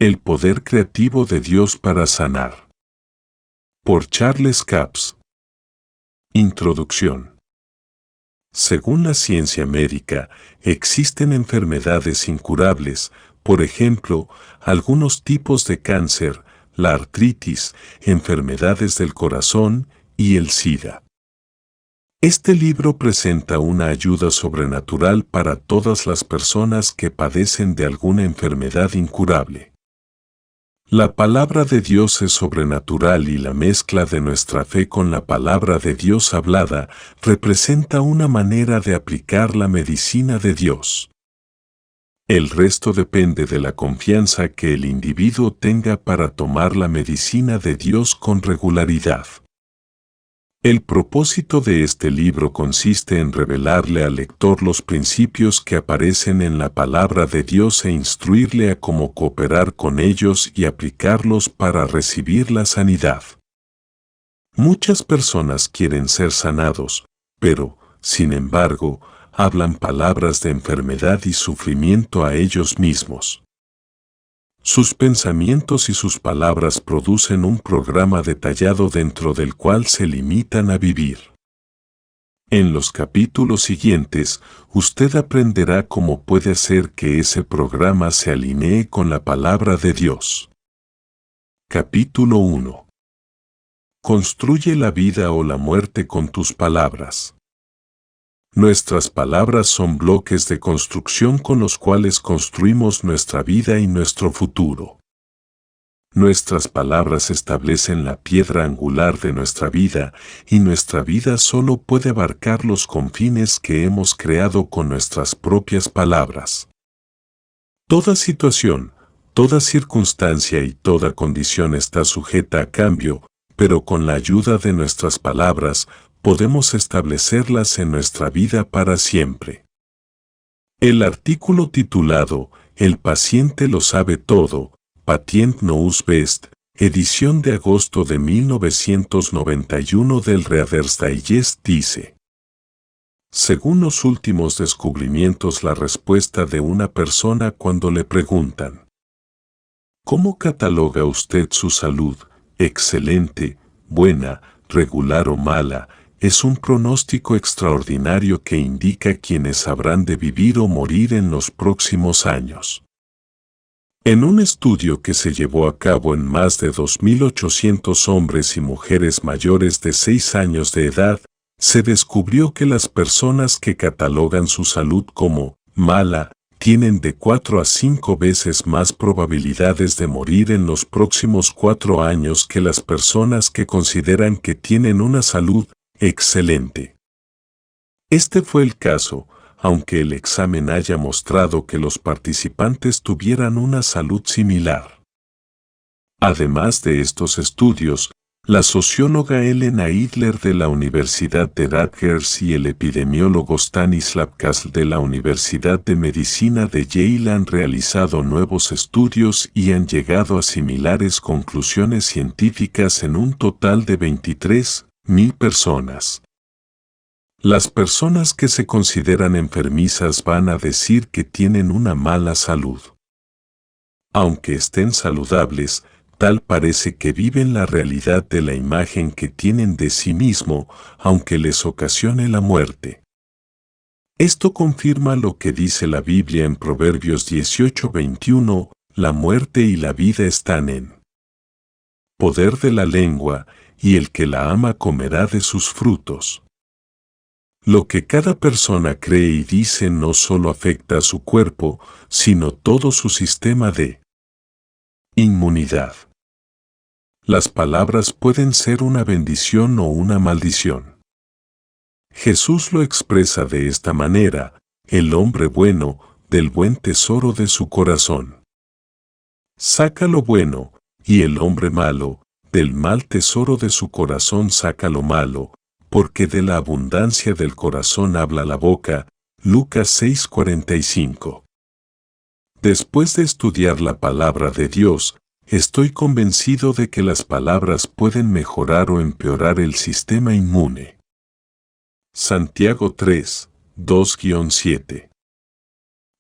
El poder creativo de Dios para sanar. Por Charles Capps. Introducción. Según la ciencia médica, existen enfermedades incurables, por ejemplo, algunos tipos de cáncer, la artritis, enfermedades del corazón y el SIDA. Este libro presenta una ayuda sobrenatural para todas las personas que padecen de alguna enfermedad incurable. La palabra de Dios es sobrenatural y la mezcla de nuestra fe con la palabra de Dios hablada representa una manera de aplicar la medicina de Dios. El resto depende de la confianza que el individuo tenga para tomar la medicina de Dios con regularidad. El propósito de este libro consiste en revelarle al lector los principios que aparecen en la palabra de Dios e instruirle a cómo cooperar con ellos y aplicarlos para recibir la sanidad. Muchas personas quieren ser sanados, pero, sin embargo, hablan palabras de enfermedad y sufrimiento a ellos mismos. Sus pensamientos y sus palabras producen un programa detallado dentro del cual se limitan a vivir. En los capítulos siguientes, usted aprenderá cómo puede hacer que ese programa se alinee con la palabra de Dios. Capítulo 1. Construye la vida o la muerte con tus palabras. Nuestras palabras son bloques de construcción con los cuales construimos nuestra vida y nuestro futuro. Nuestras palabras establecen la piedra angular de nuestra vida y nuestra vida solo puede abarcar los confines que hemos creado con nuestras propias palabras. Toda situación, toda circunstancia y toda condición está sujeta a cambio, pero con la ayuda de nuestras palabras, podemos establecerlas en nuestra vida para siempre. El artículo titulado El paciente lo sabe todo, Patient knows best, edición de agosto de 1991 del Reader's Digest dice: según los últimos descubrimientos, la respuesta de una persona cuando le preguntan ¿cómo cataloga usted su salud? Excelente, buena, regular o mala, es un pronóstico extraordinario que indica quiénes habrán de vivir o morir en los próximos años. En un estudio que se llevó a cabo en más de 2.800 hombres y mujeres mayores de 6 años de edad, se descubrió que las personas que catalogan su salud como mala tienen de 4 a 5 veces más probabilidades de morir en los próximos 4 años que las personas que consideran que tienen una salud excelente. Este fue el caso, aunque el examen haya mostrado que los participantes tuvieran una salud similar. Además de estos estudios, la socióloga Elena Idler de la Universidad de Rutgers y el epidemiólogo Stanislav Kasl de la Universidad de Medicina de Yale han realizado nuevos estudios y han llegado a similares conclusiones científicas en un total de 23.000 personas. Las personas que se consideran enfermizas van a decir que tienen una mala salud. Aunque estén saludables, tal parece que viven la realidad de la imagen que tienen de sí mismo, aunque les ocasione la muerte. Esto confirma lo que dice la Biblia en Proverbios 18:21, la muerte y la vida están en poder de la lengua, y el que la ama comerá de sus frutos. Lo que cada persona cree y dice no solo afecta a su cuerpo, sino todo su sistema de inmunidad. Las palabras pueden ser una bendición o una maldición. Jesús lo expresa de esta manera: el hombre bueno, del buen tesoro de su corazón saca lo bueno, y el hombre malo, del mal tesoro de su corazón saca lo malo, porque de la abundancia del corazón habla la boca. Lucas 6:45. Después de estudiar la palabra de Dios, estoy convencido de que las palabras pueden mejorar o empeorar el sistema inmune. Santiago 3, 2-7.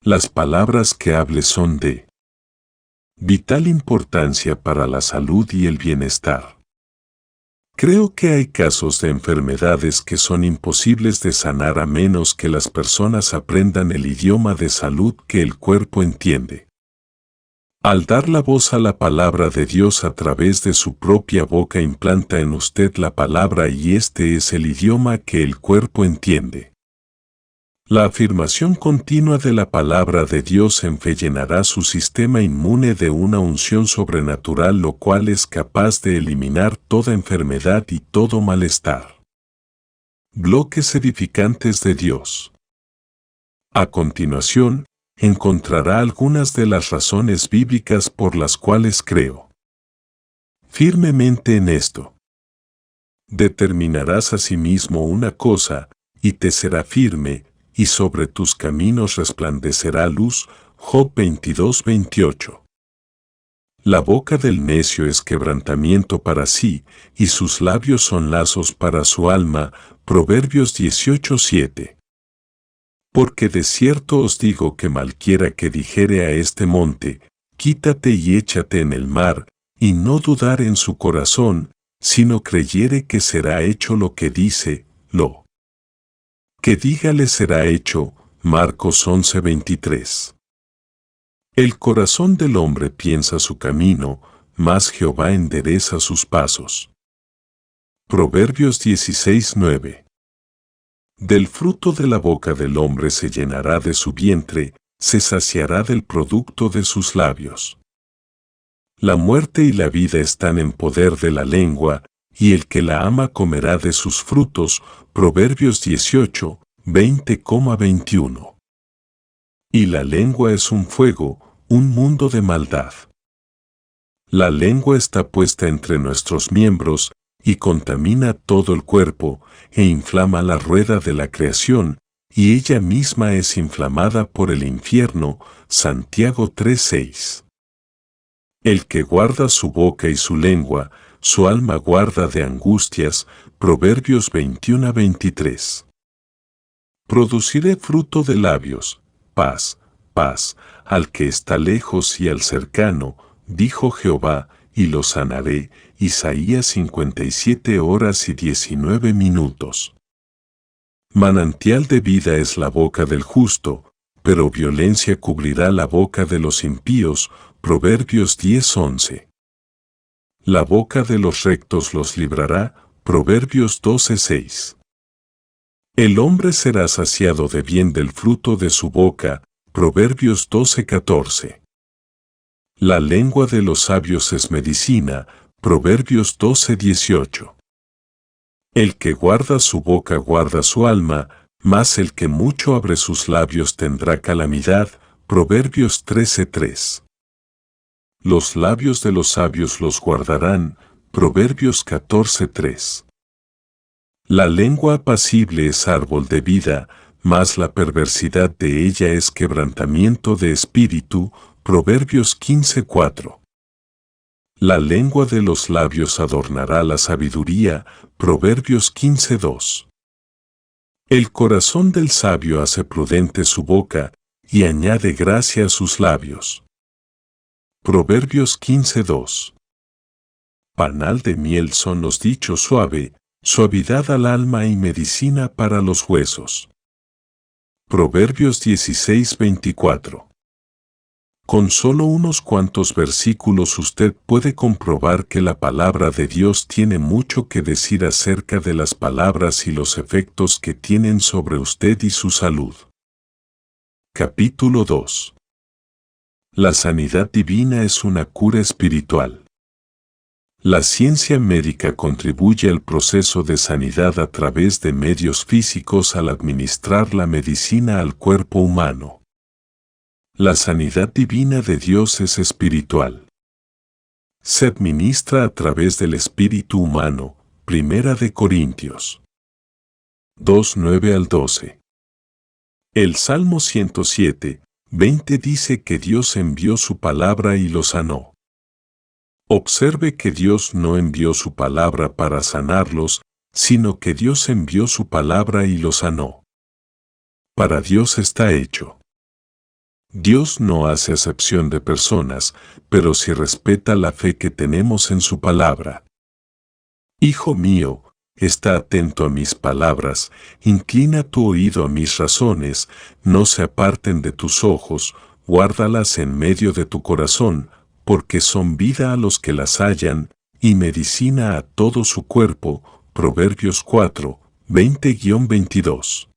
Las palabras que hables son de Vital importancia para la salud y el bienestar. Creo que hay casos de enfermedades que son imposibles de sanar a menos que las personas aprendan el idioma de salud que el cuerpo entiende. Al dar la voz a la palabra de Dios a través de su propia boca implanta en usted la palabra y este es el idioma que el cuerpo entiende. La afirmación continua de la palabra de Dios en fe llenará su sistema inmune de una unción sobrenatural lo cual es capaz de eliminar toda enfermedad y todo malestar. Bloques edificantes de Dios. A continuación, encontrará algunas de las razones bíblicas por las cuales creo firmemente en esto. Determinarás asimismo una cosa, y te será firme, y sobre tus caminos resplandecerá luz. Job 22:28. La boca del necio es quebrantamiento para sí, y sus labios son lazos para su alma. Proverbios 18:7. Porque de cierto os digo que malquiera que dijere a este monte, quítate y échate en el mar, y no dudar en su corazón, sino creyere que será hecho lo que dice, lo que dígale será hecho. Marcos 11:23. El corazón del hombre piensa su camino, mas Jehová endereza sus pasos. Proverbios 16:9. Del fruto de la boca del hombre se llenará de su vientre, se saciará del producto de sus labios. La muerte y la vida están en poder de la lengua, y el que la ama comerá de sus frutos. Proverbios 18, 20,21. Y la lengua es un fuego, un mundo de maldad. La lengua está puesta entre nuestros miembros, y contamina todo el cuerpo, e inflama la rueda de la creación, y ella misma es inflamada por el infierno. Santiago 3:6. El que guarda su boca y su lengua, su alma guarda de angustias. Proverbios 21:23. Produciré fruto de labios, paz, paz, al que está lejos y al cercano, dijo Jehová, y lo sanaré. Isaías 57:19. Manantial de vida es la boca del justo, pero violencia cubrirá la boca de los impíos. Proverbios 10:11. La boca de los rectos los librará. Proverbios 12:6. El hombre será saciado de bien del fruto de su boca. Proverbios 12:14. La lengua de los sabios es medicina. Proverbios 12:18. El que guarda su boca guarda su alma, mas el que mucho abre sus labios tendrá calamidad. Proverbios 13:3. Los labios de los sabios los guardarán. Proverbios 14:3. La lengua apacible es árbol de vida, mas la perversidad de ella es quebrantamiento de espíritu. Proverbios 15:4. La lengua de los labios adornará la sabiduría. Proverbios 15:2. El corazón del sabio hace prudente su boca, y añade gracia a sus labios. Proverbios 15:2. Panal de miel son los dichos suave, suavidad al alma y medicina para los huesos. Proverbios 16:24. Con solo unos cuantos versículos usted puede comprobar que la palabra de Dios tiene mucho que decir acerca de las palabras y los efectos que tienen sobre usted y su salud. Capítulo 2. La sanidad divina es una cura espiritual. La ciencia médica contribuye al proceso de sanidad a través de medios físicos al administrar la medicina al cuerpo humano. La sanidad divina de Dios es espiritual. Se administra a través del espíritu humano. Primera de Corintios 2:9-12. El Salmo 107:20 dice que Dios envió su palabra y lo sanó. Observe que Dios no envió su palabra para sanarlos, sino que Dios envió su palabra y lo sanó. Para Dios está hecho. Dios no hace acepción de personas, pero sí respeta la fe que tenemos en su palabra. Hijo mío, está atento a mis palabras, inclina tu oído a mis razones, no se aparten de tus ojos, guárdalas en medio de tu corazón, porque son vida a los que las hallan, y medicina a todo su cuerpo. Proverbios 4, 20-22.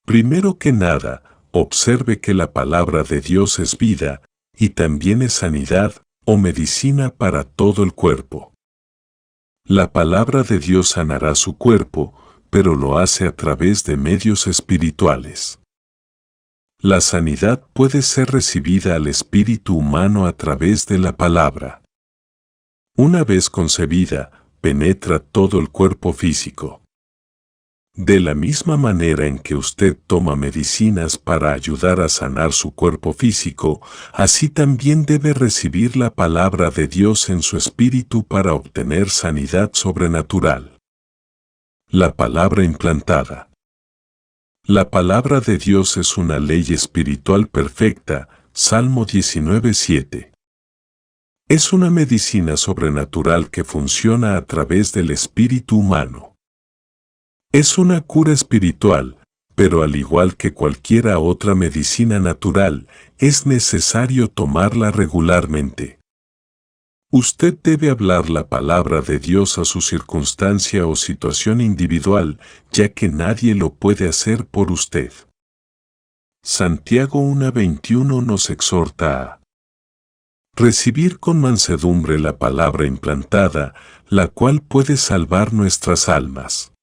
Primero que nada, observe que la palabra de Dios es vida, y también es sanidad o medicina para todo el cuerpo. La palabra de Dios sanará su cuerpo, pero lo hace a través de medios espirituales. La sanidad puede ser recibida al espíritu humano a través de la palabra. Una vez concebida, penetra todo el cuerpo físico. De la misma manera en que usted toma medicinas para ayudar a sanar su cuerpo físico, así también debe recibir la palabra de Dios en su espíritu para obtener sanidad sobrenatural. La palabra implantada. La palabra de Dios es una ley espiritual perfecta, Salmo 19:7. Es una medicina sobrenatural que funciona a través del espíritu humano. Es una cura espiritual, pero al igual que cualquier otra medicina natural, es necesario tomarla regularmente. Usted debe hablar la palabra de Dios a su circunstancia o situación individual, ya que nadie lo puede hacer por usted. Santiago 1:21 nos exhorta a recibir con mansedumbre la palabra implantada, la cual puede salvar nuestras almas.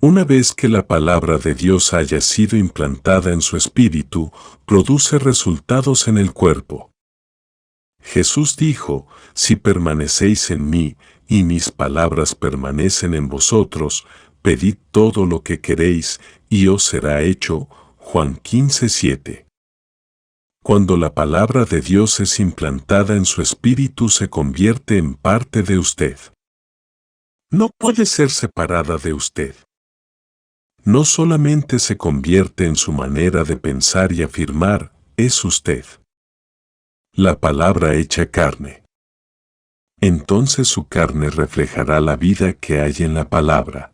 Una vez que la palabra de Dios haya sido implantada en su espíritu, produce resultados en el cuerpo. Jesús dijo, si permanecéis en mí, y mis palabras permanecen en vosotros, pedid todo lo que queréis, y os será hecho. Juan 15:7. Cuando la palabra de Dios es implantada en su espíritu, se convierte en parte de usted. No puede ser separada de usted. No solamente se convierte en su manera de pensar y afirmar, es usted. La palabra hecha carne. Entonces su carne reflejará la vida que hay en la palabra.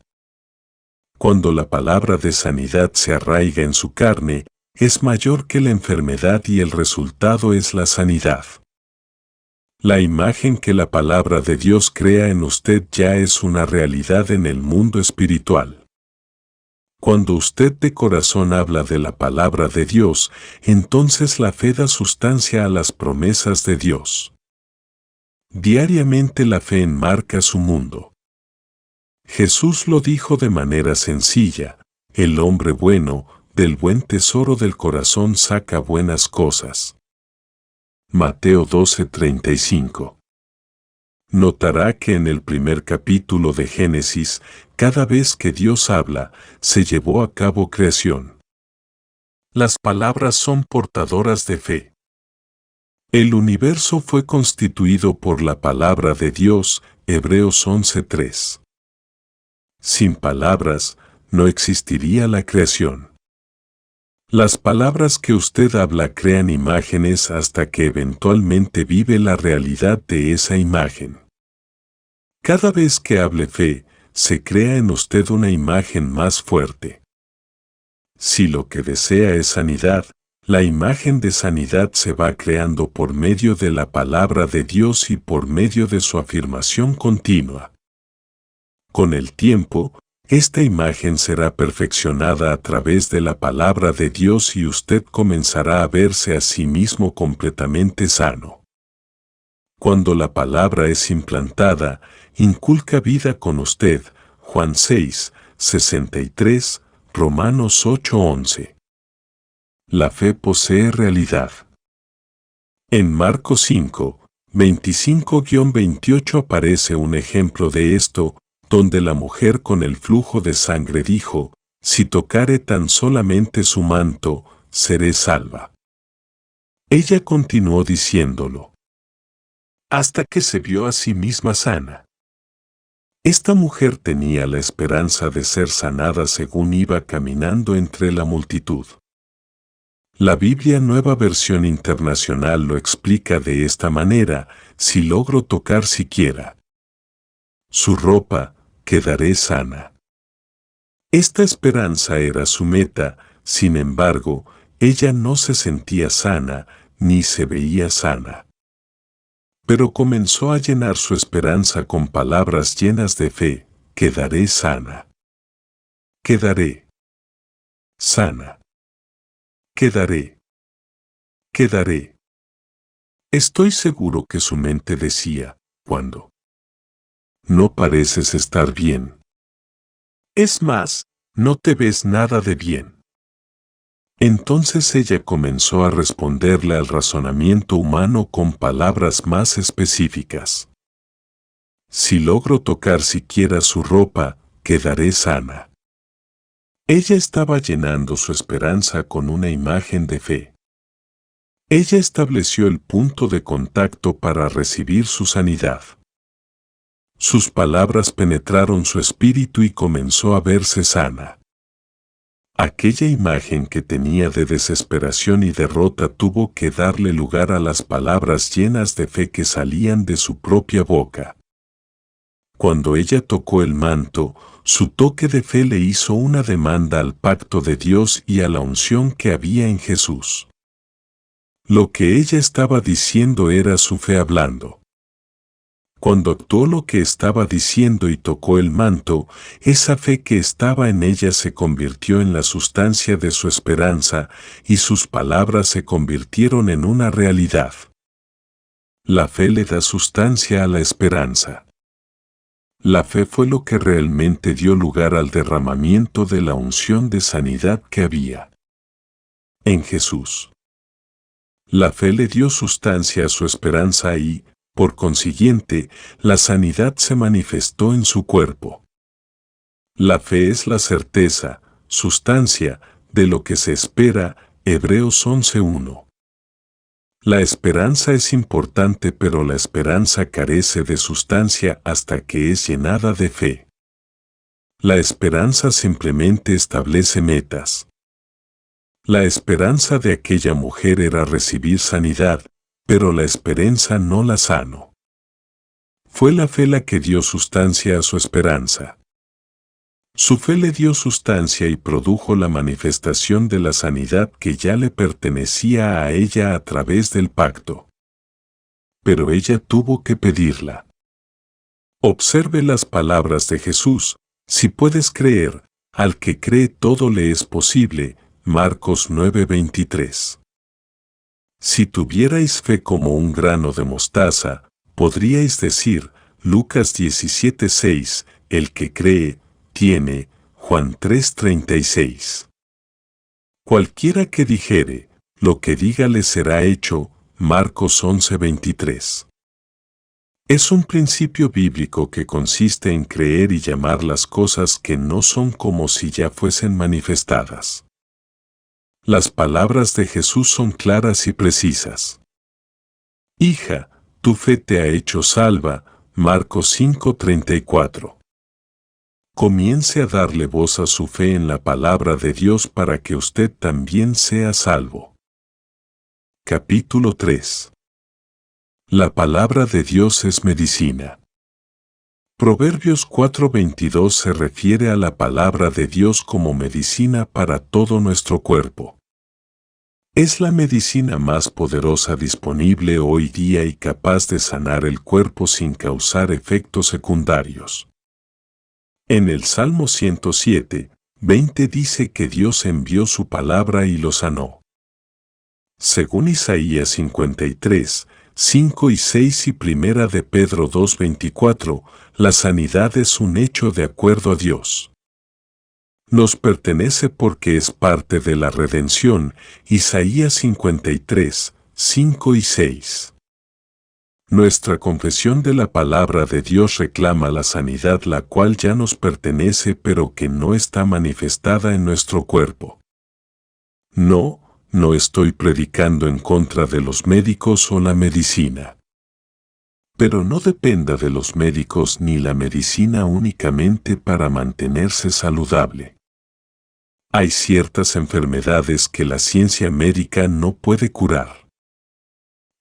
Cuando la palabra de sanidad se arraiga en su carne, es mayor que la enfermedad y el resultado es la sanidad. La imagen que la palabra de Dios crea en usted ya es una realidad en el mundo espiritual. Cuando usted de corazón habla de la palabra de Dios, entonces la fe da sustancia a las promesas de Dios. Diariamente la fe enmarca su mundo. Jesús lo dijo de manera sencilla, el hombre bueno, del buen tesoro del corazón saca buenas cosas. Mateo 12:35. Notará que en el primer capítulo de Génesis, cada vez que Dios habla, se llevó a cabo creación. Las palabras son portadoras de fe. El universo fue constituido por la palabra de Dios, Hebreos 11:3. Sin palabras, no existiría la creación. Las palabras que usted habla crean imágenes hasta que eventualmente vive la realidad de esa imagen. Cada vez que hable fe, se crea en usted una imagen más fuerte. Si lo que desea es sanidad, la imagen de sanidad se va creando por medio de la palabra de Dios y por medio de su afirmación continua. Con el tiempo, esta imagen será perfeccionada a través de la palabra de Dios y usted comenzará a verse a sí mismo completamente sano. Cuando la palabra es implantada, inculca vida con usted. Juan 6:63, Romanos 8:11. La fe posee realidad. En Marcos 5:25-28 aparece un ejemplo de esto, donde la mujer con el flujo de sangre dijo, si tocare tan solamente su manto, seré salva. Ella continuó diciéndolo, hasta que se vio a sí misma sana. Esta mujer tenía la esperanza de ser sanada según iba caminando entre la multitud. La Biblia Nueva Versión Internacional lo explica de esta manera: si logro tocar siquiera su ropa, quedaré sana. Esta esperanza era su meta. Sin embargo, ella no se sentía sana, ni se veía sana. Pero comenzó a llenar su esperanza con palabras llenas de fe: quedaré sana. Quedaré sana. Quedaré. Quedaré. Estoy seguro que su mente decía: ¿cuándo? No pareces estar bien. Es más, no te ves nada de bien. Entonces ella comenzó a responderle al razonamiento humano con palabras más específicas. Si logro tocar siquiera su ropa, quedaré sana. Ella estaba llenando su esperanza con una imagen de fe. Ella estableció el punto de contacto para recibir su sanidad. Sus palabras penetraron su espíritu y comenzó a verse sana. Aquella imagen que tenía de desesperación y derrota tuvo que darle lugar a las palabras llenas de fe que salían de su propia boca. Cuando ella tocó el manto, su toque de fe le hizo una demanda al pacto de Dios y a la unción que había en Jesús. Lo que ella estaba diciendo era su fe hablando. Cuando actuó lo que estaba diciendo y tocó el manto, esa fe que estaba en ella se convirtió en la sustancia de su esperanza, y sus palabras se convirtieron en una realidad. La fe le da sustancia a la esperanza. La fe fue lo que realmente dio lugar al derramamiento de la unción de sanidad que había en Jesús. La fe le dio sustancia a su esperanza y, por consiguiente, la sanidad se manifestó en su cuerpo. La fe es la certeza, sustancia, de lo que se espera, Hebreos 11:1. La esperanza es importante, pero la esperanza carece de sustancia hasta que es llenada de fe. La esperanza simplemente establece metas. La esperanza de aquella mujer era recibir sanidad, pero la esperanza no la sanó. Fue la fe la que dio sustancia a su esperanza. Su fe le dio sustancia y produjo la manifestación de la sanidad que ya le pertenecía a ella a través del pacto. Pero ella tuvo que pedirla. Observe las palabras de Jesús: si puedes creer, al que cree todo le es posible, Marcos 9:23. Si tuvierais fe como un grano de mostaza, podríais decir, Lucas 17:6, el que cree, tiene, Juan 3:36. Cualquiera que dijere, lo que diga le será hecho, Marcos 11:23. Es un principio bíblico que consiste en creer y llamar las cosas que no son como si ya fuesen manifestadas. Las palabras de Jesús son claras y precisas. Hija, tu fe te ha hecho salva, Marcos 5:34. Comience a darle voz a su fe en la palabra de Dios para que usted también sea salvo. Capítulo 3. La palabra de Dios es medicina. Proverbios 4:22 se refiere a la palabra de Dios como medicina para todo nuestro cuerpo. Es la medicina más poderosa disponible hoy día y capaz de sanar el cuerpo sin causar efectos secundarios. En el Salmo 107:20 dice que Dios envió su palabra y lo sanó. Según Isaías 53:5 y 6 y Primera de Pedro 2:24, la sanidad es un hecho de acuerdo a Dios. Nos pertenece porque es parte de la redención, Isaías 53:5 y 6. Nuestra confesión de la palabra de Dios reclama la sanidad la cual ya nos pertenece pero que no está manifestada en nuestro cuerpo. No estoy predicando en contra de los médicos o la medicina. Pero no dependa de los médicos ni la medicina únicamente para mantenerse saludable. Hay ciertas enfermedades que la ciencia médica no puede curar.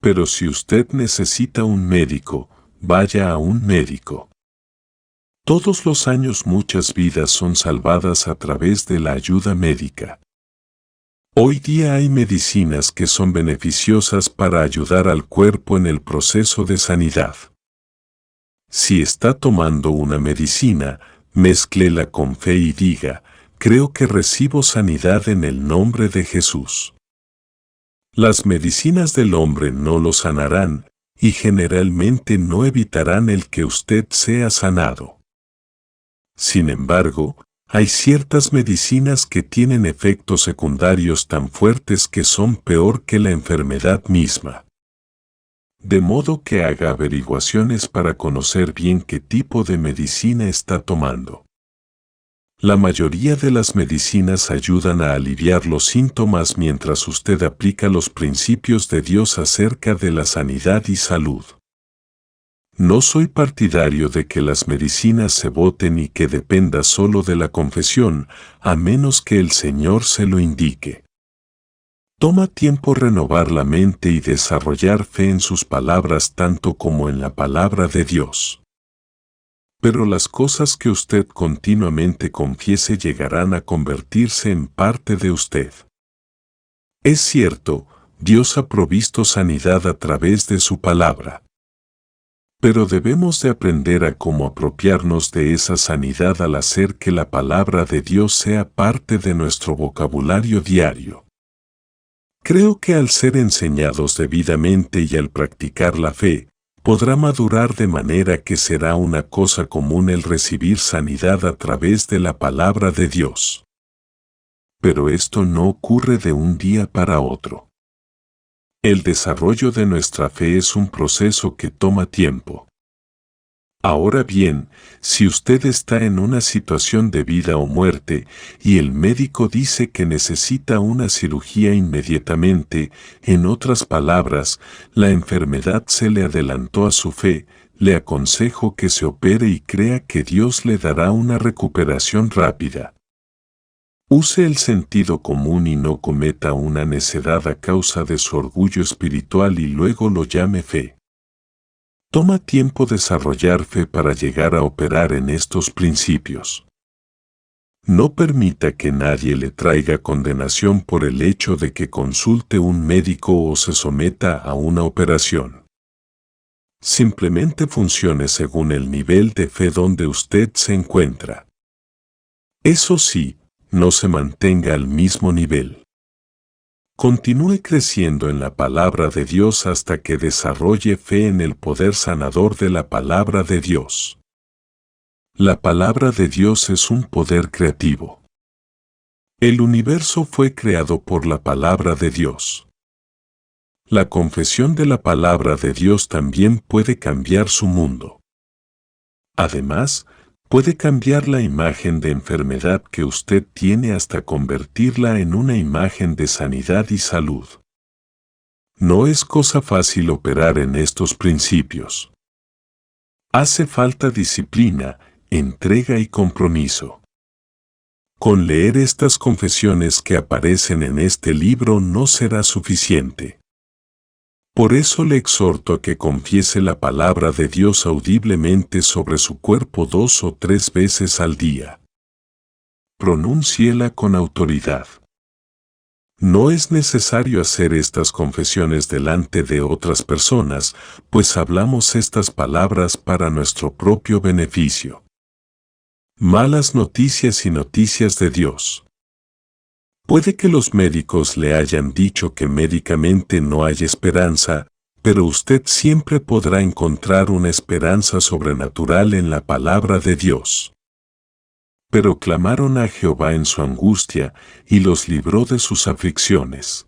Pero si usted necesita un médico, vaya a un médico. Todos los años muchas vidas son salvadas a través de la ayuda médica. Hoy día hay medicinas que son beneficiosas para ayudar al cuerpo en el proceso de sanidad. Si está tomando una medicina, mézclela con fe y diga, creo que recibo sanidad en el nombre de Jesús. Las medicinas del hombre no lo sanarán y generalmente no evitarán el que usted sea sanado. Sin embargo, hay ciertas medicinas que tienen efectos secundarios tan fuertes que son peor que la enfermedad misma. De modo que haga averiguaciones para conocer bien qué tipo de medicina está tomando. La mayoría de las medicinas ayudan a aliviar los síntomas mientras usted aplica los principios de Dios acerca de la sanidad y salud. No soy partidario de que las medicinas se boten y que dependa solo de la confesión, a menos que el Señor se lo indique. Toma tiempo renovar la mente y desarrollar fe en sus palabras tanto como en la palabra de Dios. Pero las cosas que usted continuamente confiese llegarán a convertirse en parte de usted. Es cierto, Dios ha provisto sanidad a través de su palabra. Pero debemos de aprender a cómo apropiarnos de esa sanidad al hacer que la palabra de Dios sea parte de nuestro vocabulario diario. Creo que al ser enseñados debidamente y al practicar la fe, podrá madurar de manera que será una cosa común el recibir sanidad a través de la palabra de Dios. Pero esto no ocurre de un día para otro. El desarrollo de nuestra fe es un proceso que toma tiempo. Ahora bien, si usted está en una situación de vida o muerte y el médico dice que necesita una cirugía inmediatamente, en otras palabras, la enfermedad se le adelantó a su fe, le aconsejo que se opere y crea que Dios le dará una recuperación rápida. Use el sentido común y no cometa una necedad a causa de su orgullo espiritual y luego lo llame fe. Toma tiempo desarrollar fe para llegar a operar en estos principios. No permita que nadie le traiga condenación por el hecho de que consulte un médico o se someta a una operación. Simplemente funcione según el nivel de fe donde usted se encuentra. Eso sí, no se mantenga al mismo nivel. Continúe creciendo en la palabra de Dios hasta que desarrolle fe en el poder sanador de la palabra de Dios. La palabra de Dios es un poder creativo. El universo fue creado por la palabra de Dios. La confesión de la palabra de Dios también puede cambiar su mundo. Además, puede cambiar la imagen de enfermedad que usted tiene hasta convertirla en una imagen de sanidad y salud. No es cosa fácil operar en estos principios. Hace falta disciplina, entrega y compromiso. Con leer estas confesiones que aparecen en este libro no será suficiente. Por eso le exhorto a que confiese la palabra de Dios audiblemente sobre su cuerpo 2 o 3 veces al día. Pronúnciela con autoridad. No es necesario hacer estas confesiones delante de otras personas, pues hablamos estas palabras para nuestro propio beneficio. Malas noticias y noticias de Dios. Puede que los médicos le hayan dicho que médicamente no hay esperanza, pero usted siempre podrá encontrar una esperanza sobrenatural en la palabra de Dios. Pero clamaron a Jehová en su angustia, y los libró de sus aflicciones.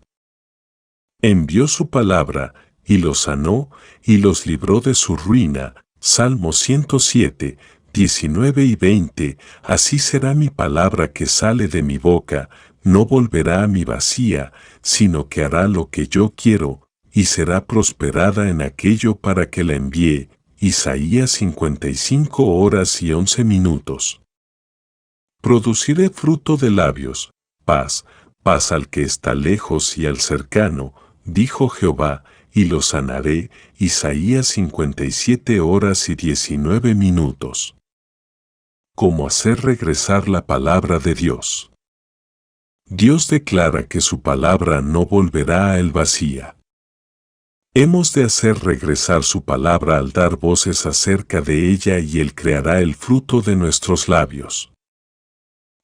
Envió su palabra, y los sanó, y los libró de su ruina. Salmo 107, 19 y 20. Así será mi palabra que sale de mi boca, no volverá a mí vacía, sino que hará lo que yo quiero, y será prosperada en aquello para que la envíe. Isaías 55 horas y 11 minutos. Produciré fruto de labios, paz, paz al que está lejos y al cercano, dijo Jehová, y lo sanaré. Isaías 57:19. ¿Cómo hacer regresar la palabra de Dios? Dios declara que su palabra no volverá a él vacía. Hemos de hacer regresar su palabra al dar voces acerca de ella y Él creará el fruto de nuestros labios.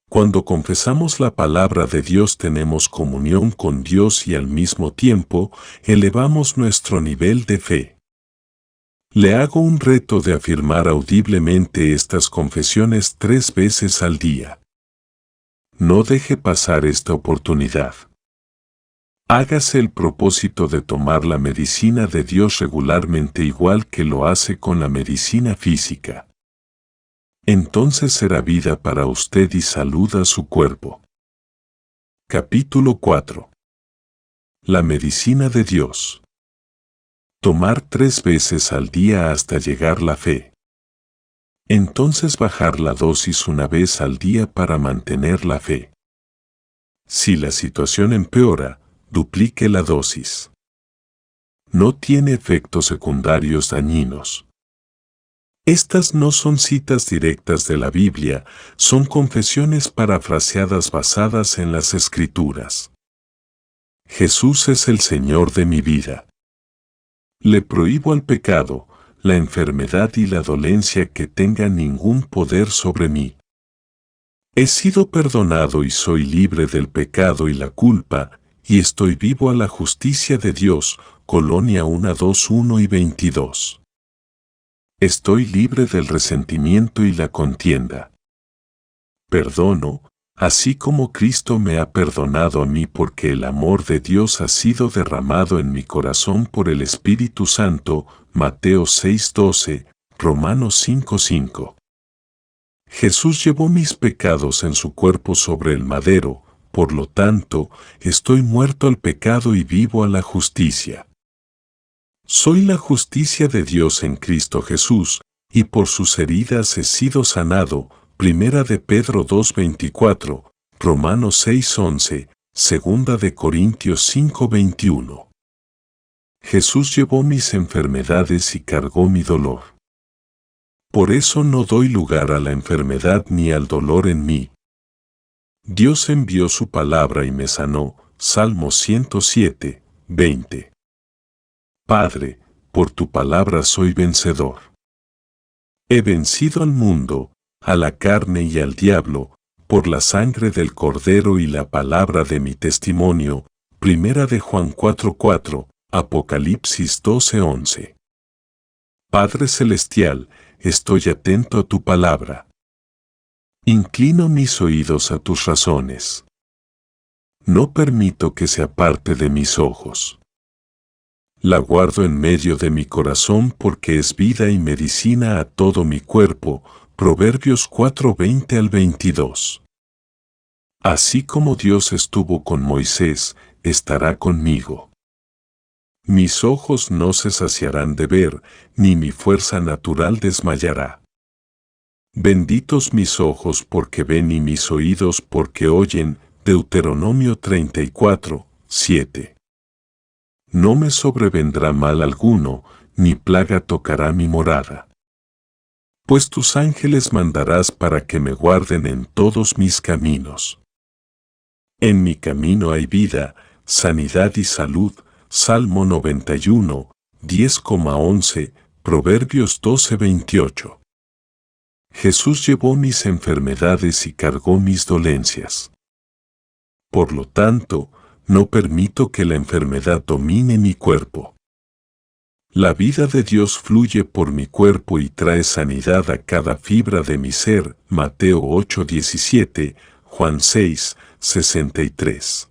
Cuando confesamos la palabra de Dios tenemos comunión con Dios y al mismo tiempo elevamos nuestro nivel de fe. Le hago un reto de afirmar audiblemente estas confesiones 3 veces al día. No deje pasar esta oportunidad. Hágase el propósito de tomar la medicina de Dios regularmente igual que lo hace con la medicina física. Entonces será vida para usted y salud a su cuerpo. Capítulo 4. La medicina de Dios. Tomar 3 veces al día hasta llegar la fe. Entonces bajar la dosis una vez al día para mantener la fe. Si la situación empeora, duplique la dosis. No tiene efectos secundarios dañinos. Estas no son citas directas de la Biblia, son confesiones parafraseadas basadas en las Escrituras. Jesús es el Señor de mi vida. Le prohíbo al pecado, la enfermedad y la dolencia que tengan ningún poder sobre mí. He sido perdonado y soy libre del pecado y la culpa, y estoy vivo a la justicia de Dios. Colonia 1:2:1 y 22. Estoy libre del resentimiento y la contienda. Perdono, así como Cristo me ha perdonado a mí porque el amor de Dios ha sido derramado en mi corazón por el Espíritu Santo. Mateo 6:12, Romanos 5:5. Jesús llevó mis pecados en su cuerpo sobre el madero, por lo tanto, estoy muerto al pecado y vivo a la justicia. Soy la justicia de Dios en Cristo Jesús, y por sus heridas he sido sanado. Primera de Pedro 2:24, Romanos 6:11, Segunda de Corintios 5:21. Jesús llevó mis enfermedades y cargó mi dolor. Por eso no doy lugar a la enfermedad ni al dolor en mí. Dios envió su palabra y me sanó. Salmo 107:20. Padre, por tu palabra soy vencedor. He vencido al mundo, a la carne y al diablo, por la sangre del Cordero y la palabra de mi testimonio. Primera de Juan 4:4, Apocalipsis 12:11. Padre Celestial, estoy atento a tu palabra. Inclino mis oídos a tus razones. No permito que se aparte de mis ojos. La guardo en medio de mi corazón porque es vida y medicina a todo mi cuerpo. Proverbios 4:20-22. Así como Dios estuvo con Moisés, estará conmigo. Mis ojos no se saciarán de ver, ni mi fuerza natural desmayará. Benditos mis ojos porque ven y mis oídos porque oyen. Deuteronomio 34:7. No me sobrevendrá mal alguno, ni plaga tocará mi morada. Pues tus ángeles mandarás para que me guarden en todos mis caminos. En mi camino hay vida, sanidad y salud. Salmo 91, 10,11, Proverbios 12:28. Jesús llevó mis enfermedades y cargó mis dolencias. Por lo tanto, no permito que la enfermedad domine mi cuerpo. La vida de Dios fluye por mi cuerpo y trae sanidad a cada fibra de mi ser. Mateo 8:17, Juan 6:63.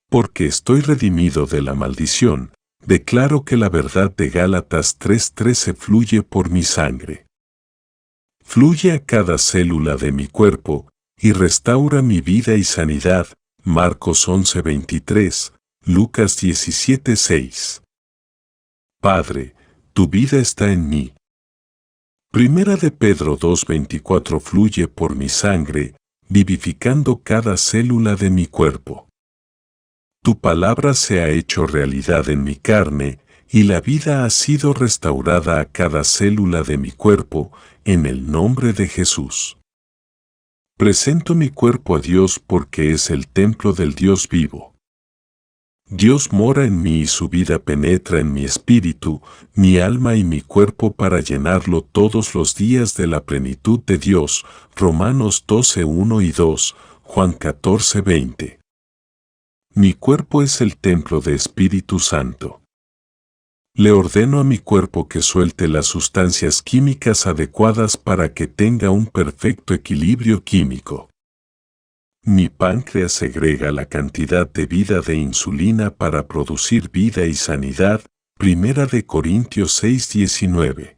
Porque estoy redimido de la maldición, declaro que la verdad de Gálatas 3:13 fluye por mi sangre. Fluye a cada célula de mi cuerpo, y restaura mi vida y sanidad. Marcos 11:23, Lucas 17:6. Padre, tu vida está en mí. Primera de Pedro 2:24 fluye por mi sangre. vivificando cada célula de mi cuerpo. Tu palabra se ha hecho realidad en mi carne, y la vida ha sido restaurada a cada célula de mi cuerpo, en el nombre de Jesús. Presento mi cuerpo a Dios porque es el templo del Dios vivo. Dios mora en mí y su vida penetra en mi espíritu, mi alma y mi cuerpo para llenarlo todos los días de la plenitud de Dios. Romanos 12:1 y 2, Juan 14:20. Mi cuerpo es el templo de Espíritu Santo. Le ordeno a mi cuerpo que suelte las sustancias químicas adecuadas para que tenga un perfecto equilibrio químico. Mi páncreas segrega la cantidad debida de insulina para producir vida y sanidad. 1 Corintios 6:19.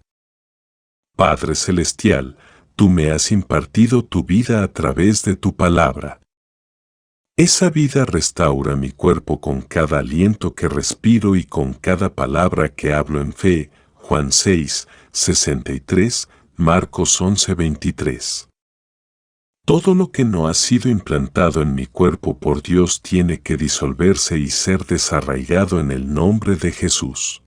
Padre Celestial, tú me has impartido tu vida a través de tu palabra. Esa vida restaura mi cuerpo con cada aliento que respiro y con cada palabra que hablo en fe. Juan 6:63, Marcos 11:23. Todo lo que no ha sido implantado en mi cuerpo por Dios tiene que disolverse y ser desarraigado en el nombre de Jesús.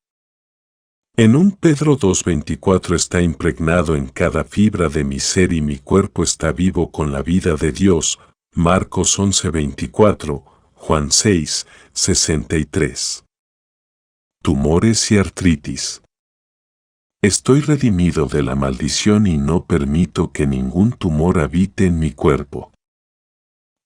En 1 Pedro 2:24 está impregnado en cada fibra de mi ser y mi cuerpo está vivo con la vida de Dios. Marcos 11:24, Juan 6:63. Tumores y artritis. Estoy redimido de la maldición y no permito que ningún tumor habite en mi cuerpo.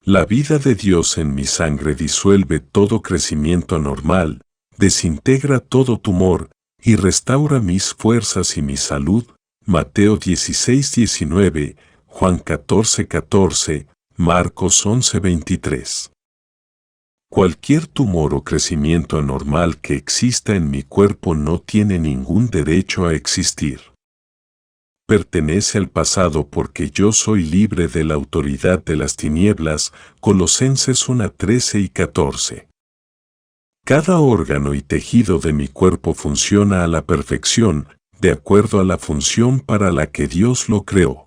La vida de Dios en mi sangre disuelve todo crecimiento anormal, desintegra todo tumor y restaura mis fuerzas y mi salud. Mateo 16:19, Juan 14:14, Marcos 11:23. Cualquier tumor o crecimiento anormal que exista en mi cuerpo no tiene ningún derecho a existir. Pertenece al pasado porque yo soy libre de la autoridad de las tinieblas. Colosenses 1:13 y 14. Cada órgano y tejido de mi cuerpo funciona a la perfección, de acuerdo a la función para la que Dios lo creó.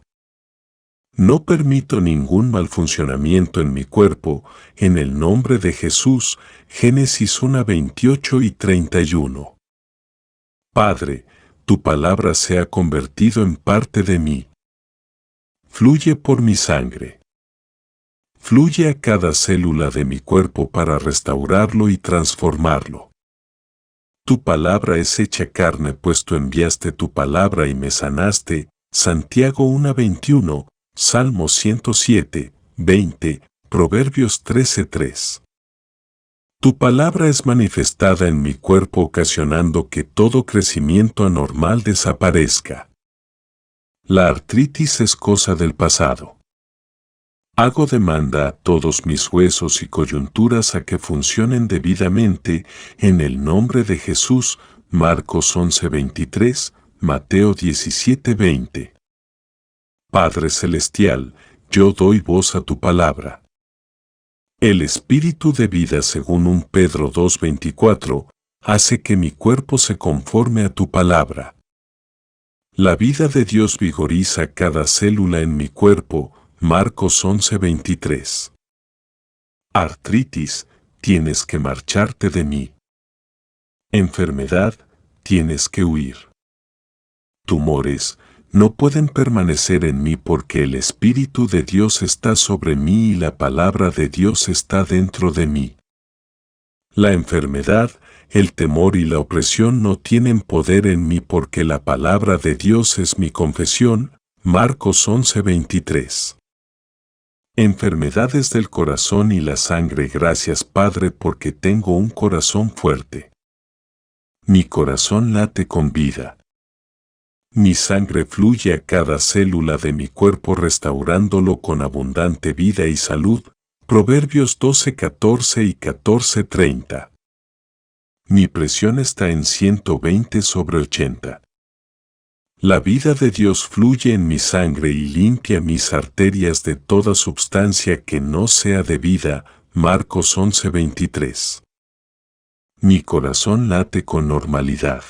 No permito ningún mal funcionamiento en mi cuerpo, en el nombre de Jesús. Génesis 1:28 y 31. Padre, tu palabra se ha convertido en parte de mí. Fluye por mi sangre. Fluye a cada célula de mi cuerpo para restaurarlo y transformarlo. Tu palabra es hecha carne, pues tú enviaste tu palabra y me sanaste. Santiago 1:21. Salmo 107:20, Proverbios 13:3. Tu palabra es manifestada en mi cuerpo ocasionando que todo crecimiento anormal desaparezca. La artritis es cosa del pasado. Hago demanda a todos mis huesos y coyunturas a que funcionen debidamente en el nombre de Jesús. Marcos 11:23, Mateo 17:20. Padre Celestial, yo doy voz a tu palabra. El espíritu de vida, según 1 Pedro 2:24, hace que mi cuerpo se conforme a tu palabra. La vida de Dios vigoriza cada célula en mi cuerpo. Marcos 11:23. Artritis, tienes que marcharte de mí. Enfermedad, tienes que huir. Tumores, no pueden permanecer en mí porque el Espíritu de Dios está sobre mí y la palabra de Dios está dentro de mí. La enfermedad, el temor y la opresión no tienen poder en mí porque la palabra de Dios es mi confesión. Marcos 11:23. Enfermedades del corazón y la sangre. Gracias Padre porque tengo un corazón fuerte. Mi corazón late con vida. Mi sangre fluye a cada célula de mi cuerpo restaurándolo con abundante vida y salud. Proverbios 12:14 y 14:30. Mi presión está en 120/80. La vida de Dios fluye en mi sangre y limpia mis arterias de toda substancia que no sea debida. Marcos 11:23. Mi corazón late con normalidad.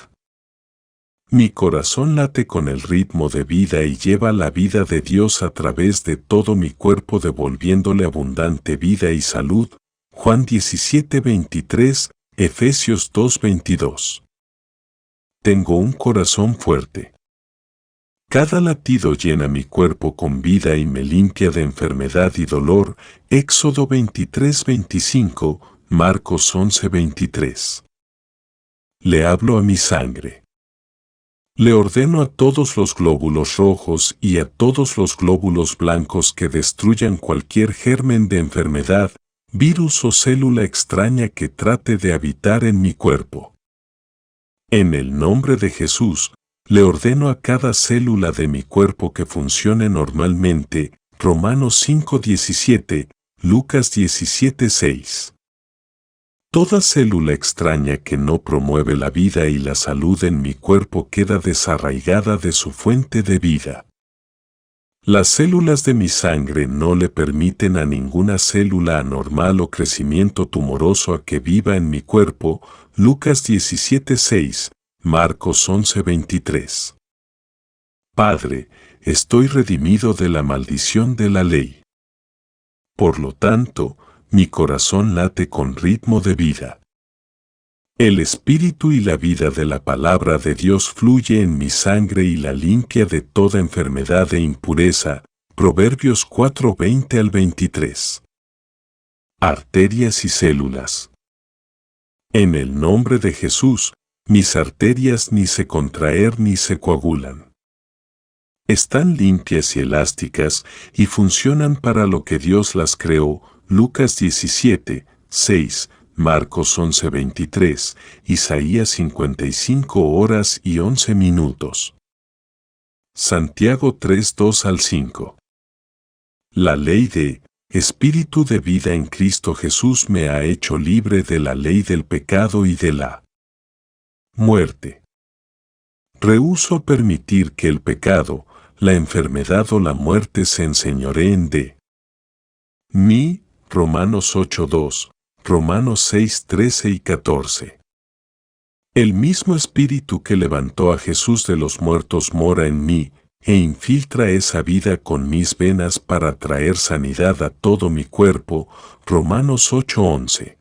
Mi corazón late con el ritmo de vida y lleva la vida de Dios a través de todo mi cuerpo, devolviéndole abundante vida y salud. Juan 17:23, Efesios 2:22. Tengo un corazón fuerte. Cada latido llena mi cuerpo con vida y me limpia de enfermedad y dolor. Éxodo 23:25, Marcos 11:23. Le hablo a mi sangre. Le ordeno a todos los glóbulos rojos y a todos los glóbulos blancos que destruyan cualquier germen de enfermedad, virus o célula extraña que trate de habitar en mi cuerpo. En el nombre de Jesús, le ordeno a cada célula de mi cuerpo que funcione normalmente. Romanos 5:17, Lucas 17:6. Toda célula extraña que no promueve la vida y la salud en mi cuerpo queda desarraigada de su fuente de vida. Las células de mi sangre no le permiten a ninguna célula anormal o crecimiento tumoroso a que viva en mi cuerpo. Lucas 17:6, Marcos 11:23. Padre, estoy redimido de la maldición de la ley. Por lo tanto, mi corazón late con ritmo de vida. El espíritu y la vida de la palabra de Dios fluye en mi sangre y la limpia de toda enfermedad e impureza. Proverbios 4:20-23. Arterias y células. En el nombre de Jesús, mis arterias ni se contraer ni se coagulan. Están limpias y elásticas y funcionan para lo que Dios las creó. Lucas 17:6, Marcos 11:23, Isaías 55:11. Santiago 3:2-5. La ley de Espíritu de vida en Cristo Jesús me ha hecho libre de la ley del pecado y de la muerte. Rehúso permitir que el pecado, la enfermedad o la muerte se enseñoreen de mí. Romanos 8:2, Romanos 6:13 y 14. El mismo Espíritu que levantó a Jesús de los muertos mora en mí, e infiltra esa vida con mis venas para traer sanidad a todo mi cuerpo. Romanos 8:11.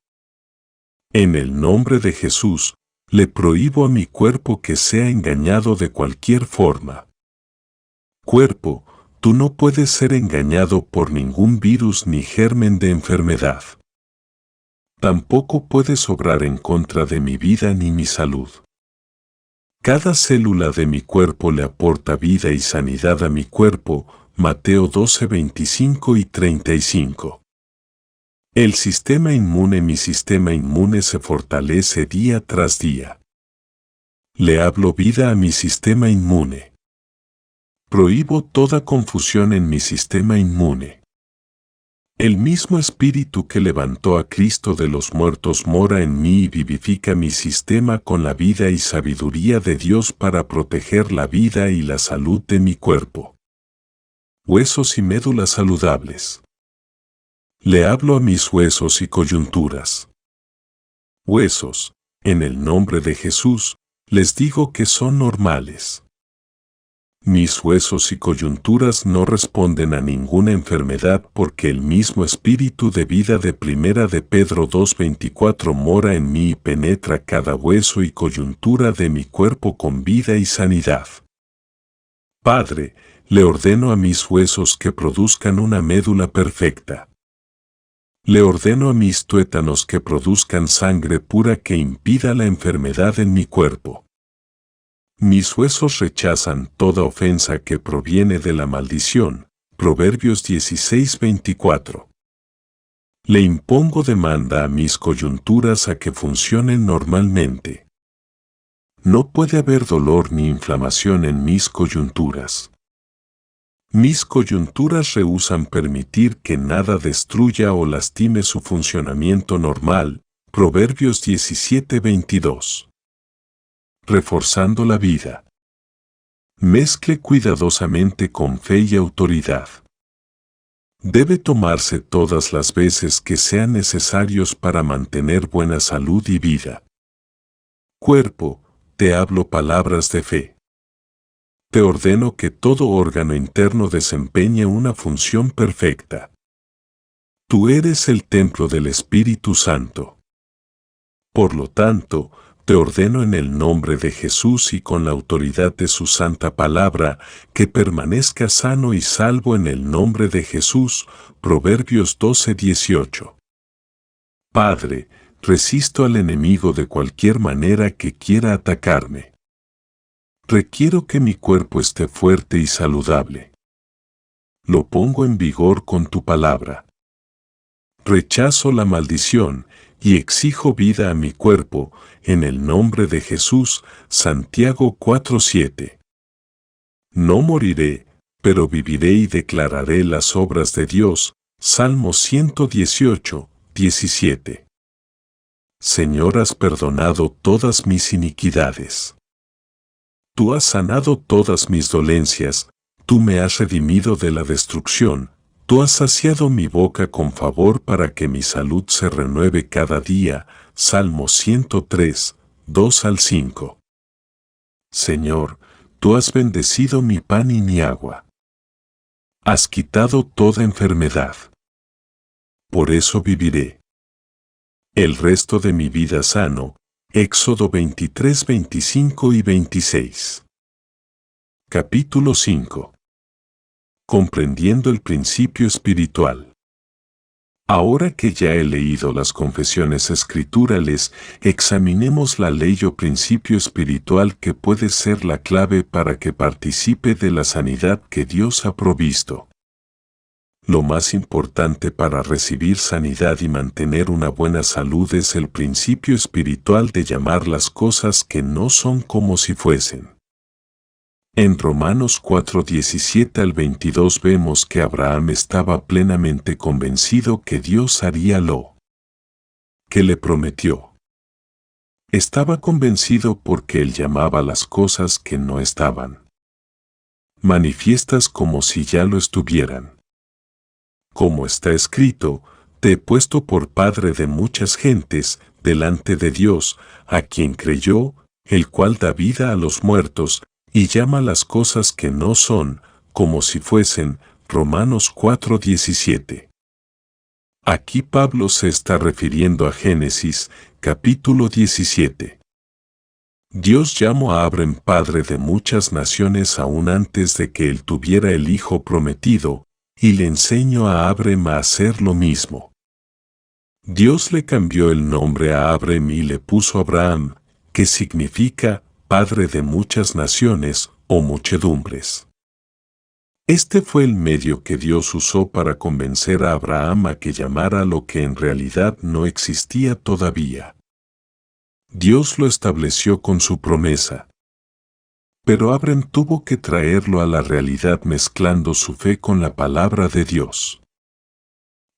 En el nombre de Jesús, le prohíbo a mi cuerpo que sea engañado de cualquier forma. Cuerpo, tú no puedes ser engañado por ningún virus ni germen de enfermedad. Tampoco puedes obrar en contra de mi vida ni mi salud. Cada célula de mi cuerpo le aporta vida y sanidad a mi cuerpo. Mateo 12:25 y 35. El sistema inmune, mi sistema inmune se fortalece día tras día. Le hablo vida a mi sistema inmune. Prohíbo toda confusión en mi sistema inmune. El mismo Espíritu que levantó a Cristo de los muertos mora en mí y vivifica mi sistema con la vida y sabiduría de Dios para proteger la vida y la salud de mi cuerpo. Huesos y médulas saludables. Le hablo a mis huesos y coyunturas. Huesos, en el nombre de Jesús, les digo que son normales. Mis huesos y coyunturas no responden a ninguna enfermedad porque el mismo Espíritu de vida de 1 de Pedro 2:24 mora en mí y penetra cada hueso y coyuntura de mi cuerpo con vida y sanidad. Padre, le ordeno a mis huesos que produzcan una médula perfecta. Le ordeno a mis tuétanos que produzcan sangre pura que impida la enfermedad en mi cuerpo. Mis huesos rechazan toda ofensa que proviene de la maldición. Proverbios 16:24. Le impongo demanda a mis coyunturas a que funcionen normalmente. No puede haber dolor ni inflamación en mis coyunturas. Mis coyunturas rehúsan permitir que nada destruya o lastime su funcionamiento normal. Proverbios 17:22. Reforzando la vida. Mezcle cuidadosamente con fe y autoridad. Debe tomarse todas las veces que sean necesarios para mantener buena salud y vida. Cuerpo, te hablo palabras de fe. Te ordeno que todo órgano interno desempeñe una función perfecta. Tú eres el templo del Espíritu Santo. Por lo tanto, te ordeno en el nombre de Jesús y con la autoridad de su santa palabra, que permanezcas sano y salvo en el nombre de Jesús. Proverbios 12:18. Padre, resisto al enemigo de cualquier manera que quiera atacarme. Requiero que mi cuerpo esté fuerte y saludable. Lo pongo en vigor con tu palabra. Rechazo la maldición y exijo vida a mi cuerpo, en el nombre de Jesús. Santiago 4:7. No moriré, pero viviré y declararé las obras de Dios. Salmo 118:17. Señor, has perdonado todas mis iniquidades. Tú has sanado todas mis dolencias, tú me has redimido de la destrucción. Tú has saciado mi boca con favor para que mi salud se renueve cada día. Salmo 103, 2-5. Señor, tú has bendecido mi pan y mi agua. Has quitado toda enfermedad. Por eso viviré el resto de mi vida sano. Éxodo 23, 25 y 26. Capítulo 5. Comprendiendo el principio espiritual. Ahora que ya he leído las confesiones escriturales, examinemos la ley o principio espiritual que puede ser la clave para que participe de la sanidad que Dios ha provisto. Lo más importante para recibir sanidad y mantener una buena salud es el principio espiritual de llamar las cosas que no son como si fuesen. En Romanos 4:17-22 vemos que Abraham estaba plenamente convencido que Dios haría lo que le prometió. Estaba convencido porque él llamaba las cosas que no estaban manifiestas como si ya lo estuvieran. Como está escrito, te he puesto por padre de muchas gentes delante de Dios, a quien creyó, el cual da vida a los muertos, y llama las cosas que no son, como si fuesen. Romanos 4:17. Aquí Pablo se está refiriendo a Génesis, capítulo 17. Dios llamó a Abraham padre de muchas naciones aún antes de que él tuviera el hijo prometido, y le enseñó a Abraham a hacer lo mismo. Dios le cambió el nombre a Abraham y le puso Abraham, que significa Padre de muchas naciones o muchedumbres. Este fue el medio que Dios usó para convencer a Abraham a que llamara lo que en realidad no existía todavía. Dios lo estableció con su promesa. Pero Abraham tuvo que traerlo a la realidad mezclando su fe con la palabra de Dios.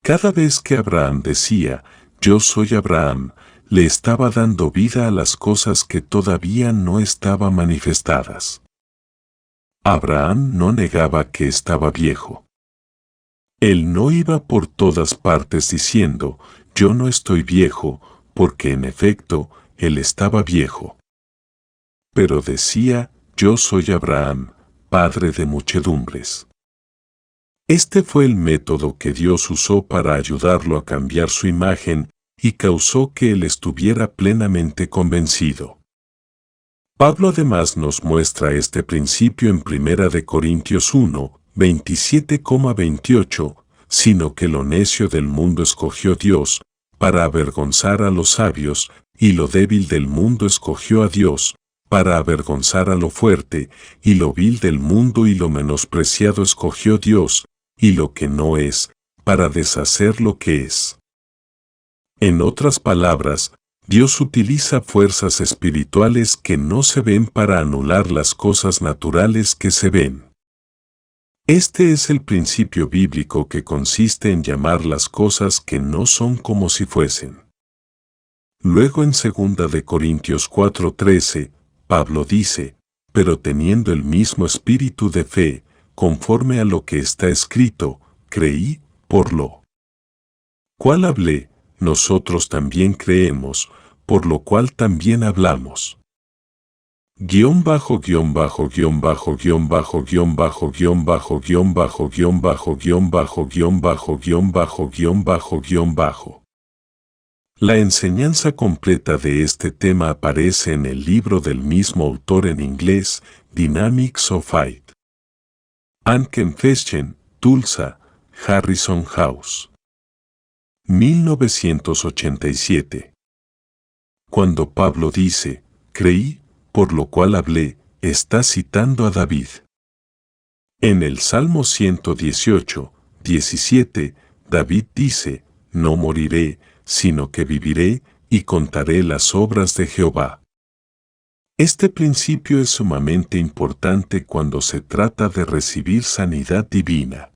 Cada vez que Abraham decía, yo soy Abraham, le estaba dando vida a las cosas que todavía no estaban manifestadas. Abraham no negaba que estaba viejo. Él no iba por todas partes diciendo, yo no estoy viejo, porque en efecto, él estaba viejo. Pero decía, yo soy Abraham, padre de muchedumbres. Este fue el método que Dios usó para ayudarlo a cambiar su imagen y causó que él estuviera plenamente convencido. Pablo además nos muestra este principio en 1 Corintios 1, 27,28, sino que lo necio del mundo escogió Dios, para avergonzar a los sabios, y lo débil del mundo escogió a Dios, para avergonzar a lo fuerte, y lo vil del mundo y lo menospreciado escogió Dios, y lo que no es, para deshacer lo que es. En otras palabras, Dios utiliza fuerzas espirituales que no se ven para anular las cosas naturales que se ven. Este es el principio bíblico que consiste en llamar las cosas que no son como si fuesen. Luego en 2 Corintios 4:13, Pablo dice, pero teniendo el mismo espíritu de fe, conforme a lo que está escrito, creí, por lo cual hablé, nosotros también creemos, por lo cual también hablamos. guión bajo guión bajo guión bajo guión bajo guión bajo guión bajo guión bajo guión bajo guión bajo guión bajo guión bajo guión bajo guión bajo. La enseñanza completa de este tema aparece en el libro del mismo autor en inglés, Dynamics of Faith. Ankenfeschen, Tulsa, Harrison House. 1987. Cuando Pablo dice, creí, por lo cual hablé, está citando a David. En el Salmo 118, 17, David dice, no moriré, sino que viviré y contaré las obras de Jehová. Este principio es sumamente importante cuando se trata de recibir sanidad divina.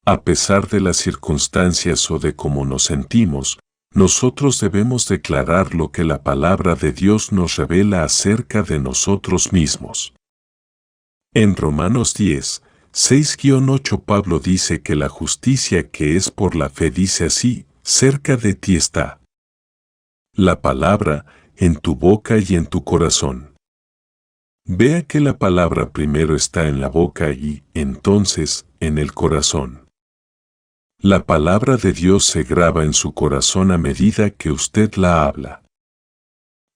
A pesar de las circunstancias o de cómo nos sentimos, nosotros debemos declarar lo que la palabra de Dios nos revela acerca de nosotros mismos. En Romanos 10, 6-8 Pablo dice que la justicia que es por la fe dice así, cerca de ti está la palabra, en tu boca y en tu corazón. Vea que la palabra primero está en la boca y, entonces, en el corazón. La palabra de Dios se graba en su corazón a medida que usted la habla.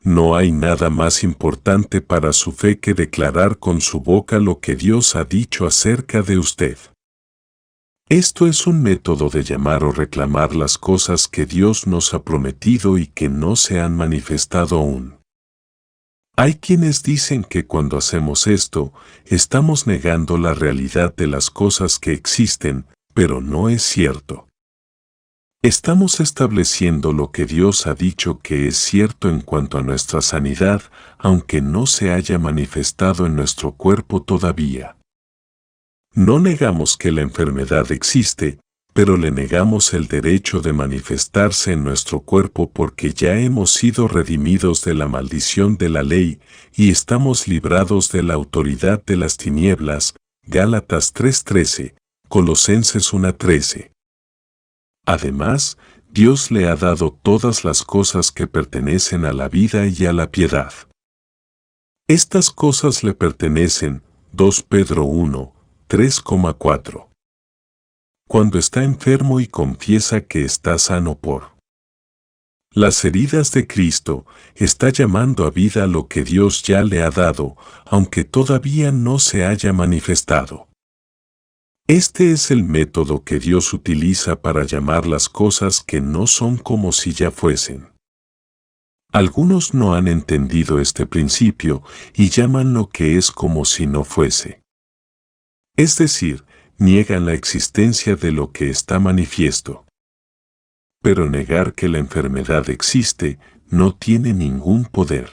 No hay nada más importante para su fe que declarar con su boca lo que Dios ha dicho acerca de usted. Esto es un método de llamar o reclamar las cosas que Dios nos ha prometido y que no se han manifestado aún. Hay quienes dicen que cuando hacemos esto, estamos negando la realidad de las cosas que existen, pero no es cierto. Estamos estableciendo lo que Dios ha dicho que es cierto en cuanto a nuestra sanidad, aunque no se haya manifestado en nuestro cuerpo todavía. No negamos que la enfermedad existe, pero le negamos el derecho de manifestarse en nuestro cuerpo porque ya hemos sido redimidos de la maldición de la ley y estamos librados de la autoridad de las tinieblas. Gálatas 3:13, Colosenses 1:13. Además, Dios le ha dado todas las cosas que pertenecen a la vida y a la piedad. Estas cosas le pertenecen, 2 Pedro 1, 3,4. Cuando está enfermo y confiesa que está sano por las heridas de Cristo, está llamando a vida lo que Dios ya le ha dado, aunque todavía no se haya manifestado. Este es el método que Dios utiliza para llamar las cosas que no son como si ya fuesen. Algunos no han entendido este principio y llaman lo que es como si no fuese. Es decir, niegan la existencia de lo que está manifiesto. Pero negar que la enfermedad existe no tiene ningún poder.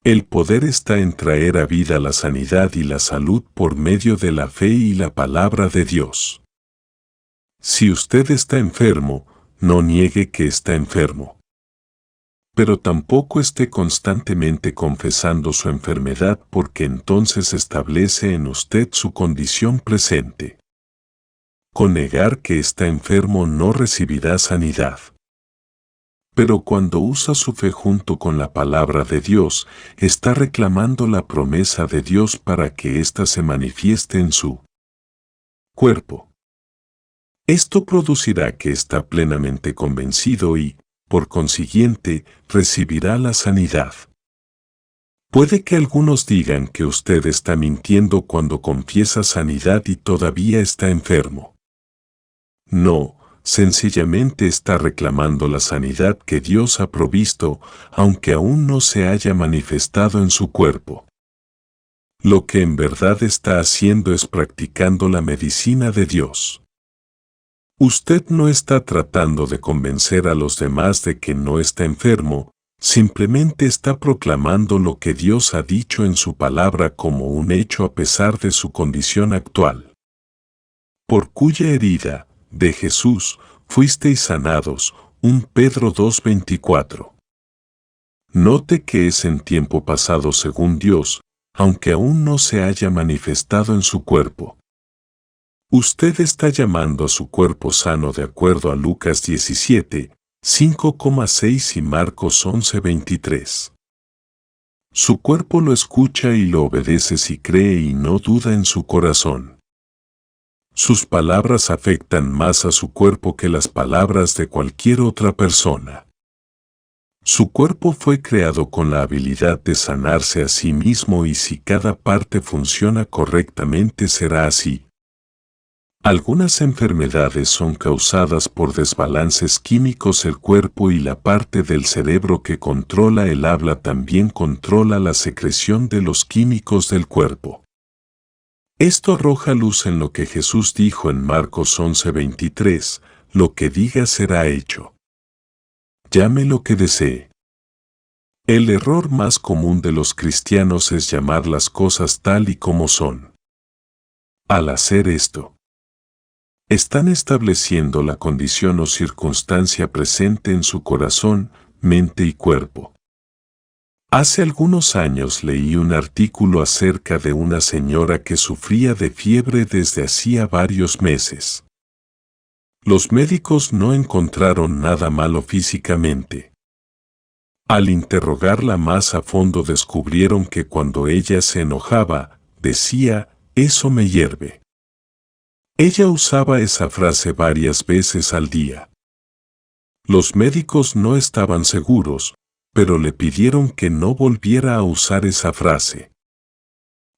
El poder está en traer a vida la sanidad y la salud por medio de la fe y la palabra de Dios. Si usted está enfermo, no niegue que está enfermo. Pero tampoco esté constantemente confesando su enfermedad porque entonces establece en usted su condición presente. Con negar que está enfermo no recibirá sanidad. Pero cuando usa su fe junto con la palabra de Dios, está reclamando la promesa de Dios para que ésta se manifieste en su cuerpo. Esto producirá que está plenamente convencido y, por consiguiente, recibirá la sanidad. Puede que algunos digan que usted está mintiendo cuando confiesa sanidad y todavía está enfermo. No, sencillamente está reclamando la sanidad que Dios ha provisto, aunque aún no se haya manifestado en su cuerpo. Lo que en verdad está haciendo es practicando la medicina de Dios. Usted no está tratando de convencer a los demás de que no está enfermo, simplemente está proclamando lo que Dios ha dicho en su palabra como un hecho a pesar de su condición actual. Por cuya herida, de Jesús, fuisteis sanados, 1 Pedro 2:24. Note que es en tiempo pasado según Dios, aunque aún no se haya manifestado en su cuerpo. Usted está llamando a su cuerpo sano de acuerdo a Lucas 17, 5,6 y Marcos 11:23. Su cuerpo lo escucha y lo obedece si cree y no duda en su corazón. Sus palabras afectan más a su cuerpo que las palabras de cualquier otra persona. Su cuerpo fue creado con la habilidad de sanarse a sí mismo y si cada parte funciona correctamente será así. Algunas enfermedades son causadas por desbalances químicos. El cuerpo y la parte del cerebro que controla el habla también controla la secreción de los químicos del cuerpo. Esto arroja luz en lo que Jesús dijo en Marcos 11:23, lo que diga será hecho. Llame lo que desee. El error más común de los cristianos es llamar las cosas tal y como son. Al hacer esto, están estableciendo la condición o circunstancia presente en su corazón, mente y cuerpo. Hace algunos años leí un artículo acerca de una señora que sufría de fiebre desde hacía varios meses. Los médicos no encontraron nada malo físicamente. Al interrogarla más a fondo descubrieron que cuando ella se enojaba, decía, "Eso me hierve". Ella usaba esa frase varias veces al día. Los médicos no estaban seguros, pero le pidieron que no volviera a usar esa frase.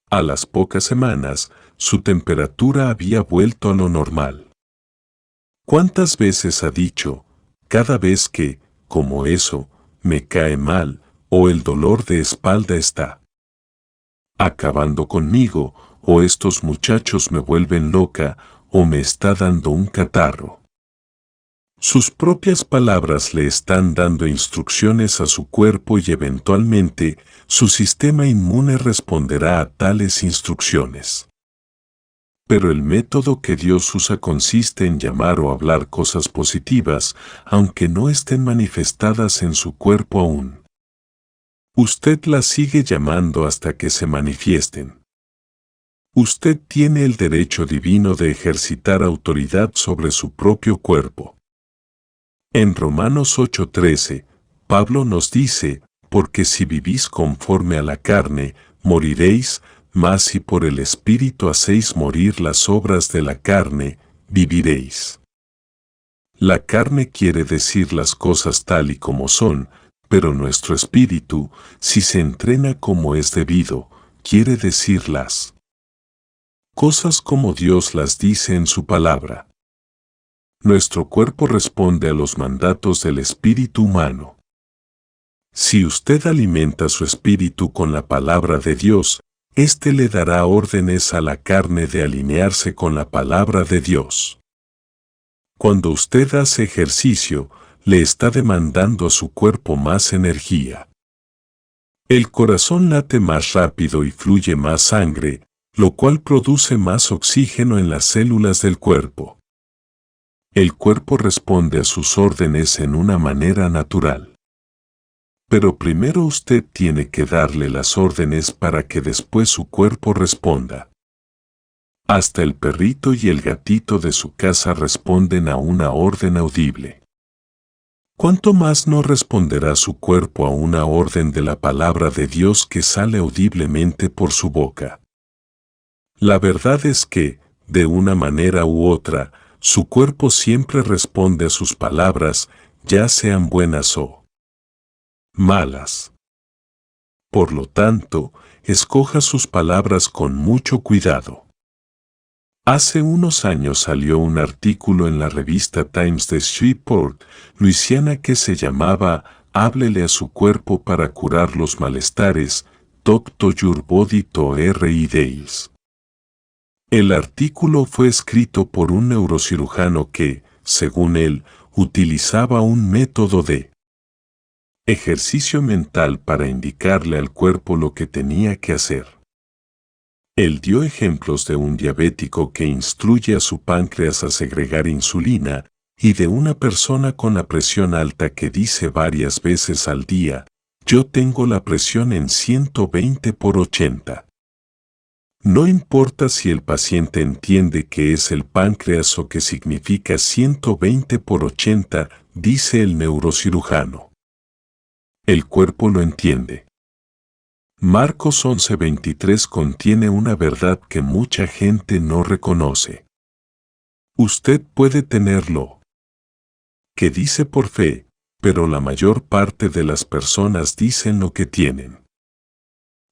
A las pocas semanas, su temperatura había vuelto a lo normal. ¿Cuántas veces ha dicho, cada vez que, como eso, me cae mal, o el dolor de espalda está acabando conmigo, o estos muchachos me vuelven loca, o me está dando un catarro? Sus propias palabras le están dando instrucciones a su cuerpo y eventualmente su sistema inmune responderá a tales instrucciones. Pero el método que Dios usa consiste en llamar o hablar cosas positivas, aunque no estén manifestadas en su cuerpo aún. Usted las sigue llamando hasta que se manifiesten. Usted tiene el derecho divino de ejercitar autoridad sobre su propio cuerpo. En Romanos 8:13, Pablo nos dice, porque si vivís conforme a la carne, moriréis, mas si por el Espíritu hacéis morir las obras de la carne, viviréis. La carne quiere decir las cosas tal y como son, pero nuestro espíritu, si se entrena como es debido, quiere decirlas cosas como Dios las dice en su palabra. Nuestro cuerpo responde a los mandatos del espíritu humano. Si usted alimenta su espíritu con la palabra de Dios, éste le dará órdenes a la carne de alinearse con la palabra de Dios. Cuando usted hace ejercicio, le está demandando a su cuerpo más energía. El corazón late más rápido y fluye más sangre, lo cual produce más oxígeno en las células del cuerpo. El cuerpo responde a sus órdenes en una manera natural. Pero primero usted tiene que darle las órdenes para que después su cuerpo responda. Hasta el perrito y el gatito de su casa responden a una orden audible. ¿Cuánto más no responderá su cuerpo a una orden de la palabra de Dios que sale audiblemente por su boca? La verdad es que, de una manera u otra, su cuerpo siempre responde a sus palabras, ya sean buenas o malas. Por lo tanto, escoja sus palabras con mucho cuidado. Hace unos años salió un artículo en la revista Times de Shreveport, Luisiana que se llamaba Háblele a su cuerpo para curar los malestares, Talk to Your Body to R.I. Dales. El artículo fue escrito por un neurocirujano que, según él, utilizaba un método de ejercicio mental para indicarle al cuerpo lo que tenía que hacer. Él dio ejemplos de un diabético que instruye a su páncreas a segregar insulina y de una persona con la presión alta que dice varias veces al día, yo tengo la presión en 120/80. No importa si el paciente entiende que es el páncreas o que significa 120/80, dice el neurocirujano. El cuerpo lo entiende. Marcos 11:23 contiene una verdad que mucha gente no reconoce. Usted puede tenerlo, que dice por fe, pero la mayor parte de las personas dicen lo que tienen.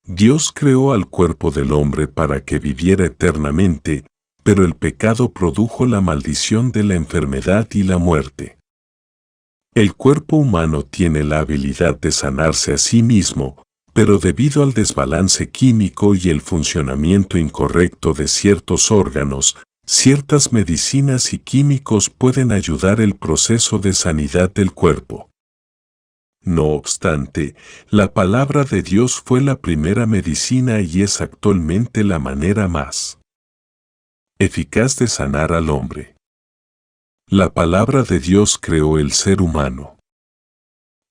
Dios creó al cuerpo del hombre para que viviera eternamente, pero el pecado produjo la maldición de la enfermedad y la muerte. El cuerpo humano tiene la habilidad de sanarse a sí mismo, pero debido al desbalance químico y el funcionamiento incorrecto de ciertos órganos, ciertas medicinas y químicos pueden ayudar el proceso de sanidad del cuerpo. No obstante, la palabra de Dios fue la primera medicina y es actualmente la manera más eficaz de sanar al hombre. La palabra de Dios creó el ser humano.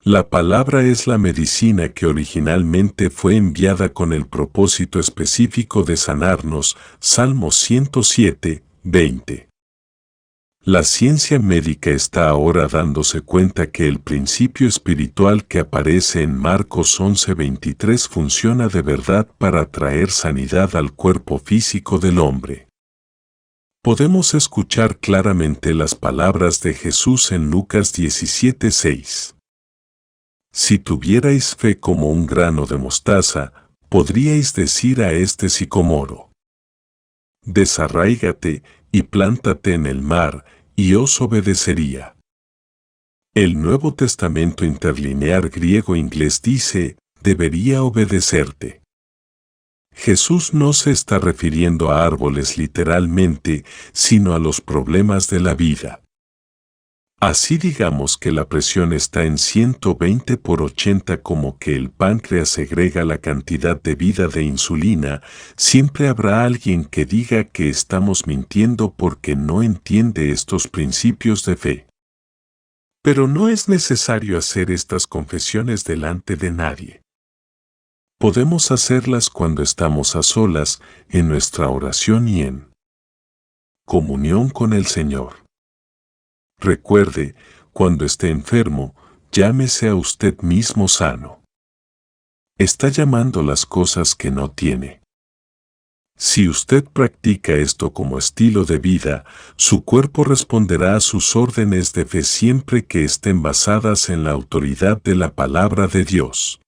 La palabra es la medicina que originalmente fue enviada con el propósito específico de sanarnos. Salmo 107, 20. La ciencia médica está ahora dándose cuenta que el principio espiritual que aparece en Marcos 11:23 funciona de verdad para traer sanidad al cuerpo físico del hombre. Podemos escuchar claramente las palabras de Jesús en Lucas 17:6. Si tuvierais fe como un grano de mostaza, podríais decir a este sicomoro: desarráigate y plántate en el mar, y os obedecería. El Nuevo Testamento interlinear griego-inglés dice, debería obedecerte. Jesús no se está refiriendo a árboles literalmente, sino a los problemas de la vida. Así digamos que la presión está en 120/80, como que el páncreas segrega la cantidad debida de insulina, siempre habrá alguien que diga que estamos mintiendo porque no entiende estos principios de fe. Pero no es necesario hacer estas confesiones delante de nadie. Podemos hacerlas cuando estamos a solas, en nuestra oración y en comunión con el Señor. Recuerde, cuando esté enfermo, llámese a usted mismo sano. Está llamando las cosas que no tiene. Si usted practica esto como estilo de vida, su cuerpo responderá a sus órdenes de fe siempre que estén basadas en la autoridad de la palabra de Dios.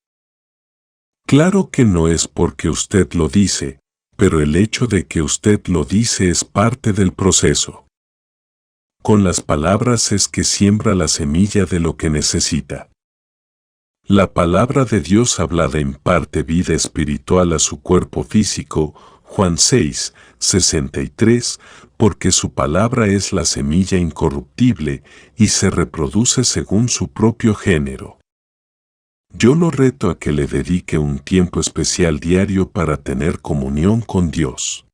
Claro que no es porque usted lo dice, pero el hecho de que usted lo dice es parte del proceso. Con las palabras es que siembra la semilla de lo que necesita. La palabra de Dios hablada imparte vida espiritual a su cuerpo físico, Juan 6, 63, porque su palabra es la semilla incorruptible y se reproduce según su propio género. Yo lo reto a que le dedique un tiempo especial diario para tener comunión con Dios.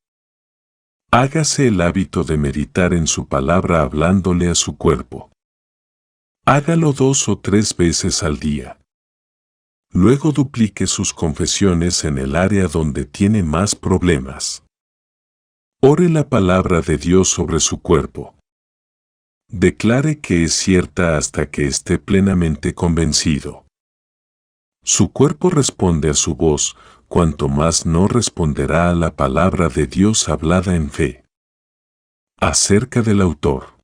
Hágase el hábito de meditar en su palabra hablándole a su cuerpo. Hágalo 2 o 3 veces al día. Luego duplique sus confesiones en el área donde tiene más problemas. Ore la palabra de Dios sobre su cuerpo. Declare que es cierta hasta que esté plenamente convencido. Su cuerpo responde a su voz, cuanto más no responderá a la palabra de Dios hablada en fe. Acerca del autor.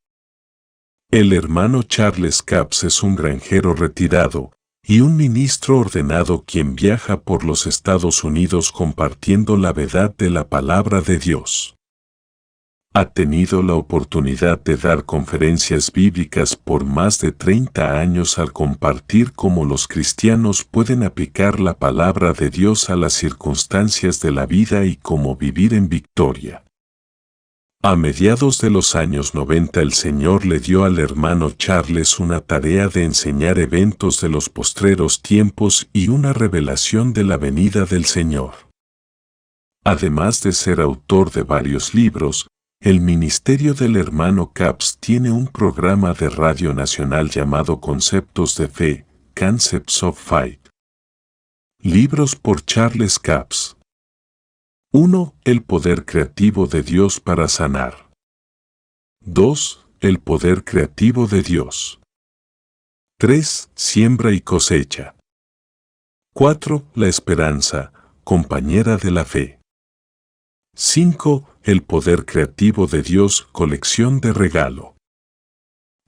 El hermano Charles Capps es un granjero retirado y un ministro ordenado quien viaja por los Estados Unidos compartiendo la verdad de la palabra de Dios. Ha tenido la oportunidad de dar conferencias bíblicas por más de 30 años al compartir cómo los cristianos pueden aplicar la palabra de Dios a las circunstancias de la vida y cómo vivir en victoria. A mediados de los años 90 el Señor le dio al hermano Charles una tarea de enseñar eventos de los postreros tiempos y una revelación de la venida del Señor. Además de ser autor de varios libros, el ministerio del hermano Capps tiene un programa de radio nacional llamado Conceptos de Fe, Concepts of Faith. Libros por Charles Capps. 1. El poder creativo de Dios para sanar. 2. El poder creativo de Dios. 3. Siembra y cosecha. 4. La esperanza, compañera de la fe. 5. El poder creativo de Dios, colección de regalo.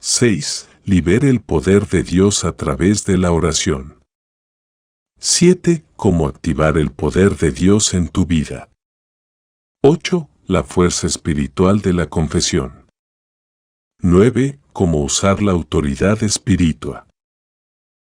6. Libere el poder de Dios a través de la oración. 7. Cómo activar el poder de Dios en tu vida. 8. La fuerza espiritual de la confesión. 9. Cómo usar la autoridad espiritual.